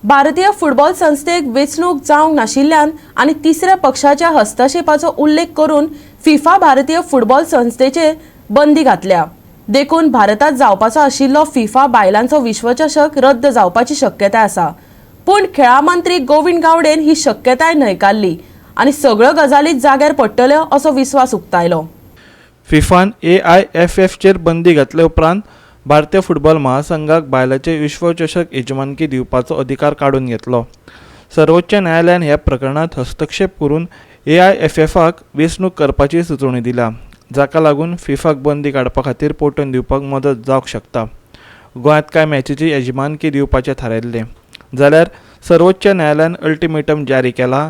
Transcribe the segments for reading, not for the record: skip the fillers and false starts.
भारतीय फुटबॉल संस्थेक वेंचणूक जावंक नाशिल्ल्यान आनी तिसऱ्या पक्षाच्या हस्तक्षेपाचो उल्लेख करून फिफा भारतीय फुटबॉल संस्थेचेर बंदी घातल्या। देखून भारतात जावपाचो आशिल्लो फिफा बायलांचो विश्वचषक रद्द जावपाची शक्यताय आसा। पूण खेळा मंत्री गोविंद गावडेन ही शक्यताय न्हयकारली आनी सगळ्यो गजाली जाग्यार पडटल्यो असो विश्वास उक्तायलो। फिफान AIFF चेर बंदी घातले उपरांत भारतीय फुटबॉल महासंघाक बायलांचे विश्वचषक येजमानकी दिवपाचो अधिकार काडून घेतलो। सर्वोच्च न्यायालयान ह्या प्रकरणात हस्तक्षेप करून AIFFक वेंचणूक करपाची सुचोवणी दिल्या, जाका लागून फिफाक बंदी काडपा खातीर पोटून दिवपाक मदत जावंक शकता। गोंयांत कांय मॅचीची येजमानकी दिवपाचें थारायल्लें जाल्यार सर्वोच्च न्यायालयान अल्टिमेटम जारी केला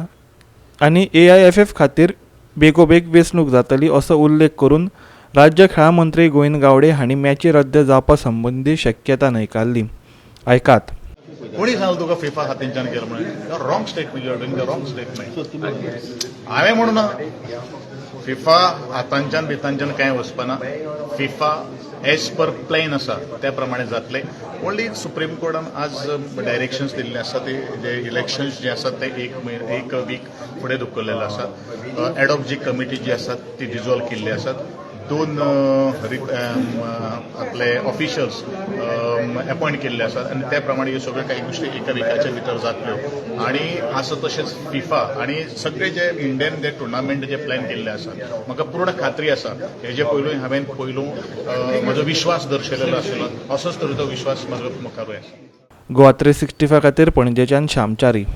आनी AIFF खातीर बेगोबेग वेंचणूक जातली असो उल्लेख करून राज्य खेळा मंत्री गोविंद गावडे हांणी मॅची रद्द जावपा संबंधी शक्यता न्हयकारली। ऐकात। कोणी सांगलं तुका फिफा हातींच्यान केलं म्हणून? Wrong statement, you are doing the wrong statement. हांवें म्हणून ना फिफा हातांच्यान बितांच्यान कांय वचपाना। फिफा एज पर प्लॅन आसा त्या प्रमाणे जातले। ओन्ली सुप्रीम कोर्टान आज डायरेक्शन्स दिल्ले आसा ते जे इलेक्शन्स जे आसात ते एक वीक फुडें धुकल्लेले आसात। एडॉक जी कमिटी जी आसात ती डिजॉल्व केल्ली आसात। 2 आपले ऑफिशियल्स अपॉइंट केल्ले आसात आनी त्या प्रमाणे ह्यो सगळ्यो काही गोष्टी एका विकाच्या भितर जातल्यो। आनी आसा तशेंच फिफा आनी सगळे जे इंडियन जे टुर्नामेंट जे प्लॅन केल्ले आसा म्हाका पूर्ण खात्री आसा हेजे पयलूय हांवें म्हजो विश्वास दर्शयलेलो आशिल्लो, असोच तरेचो विश्वास म्हजो मुखारूय आसा। गोवा 365 खातीर पणजेच्यान श्यामचारी।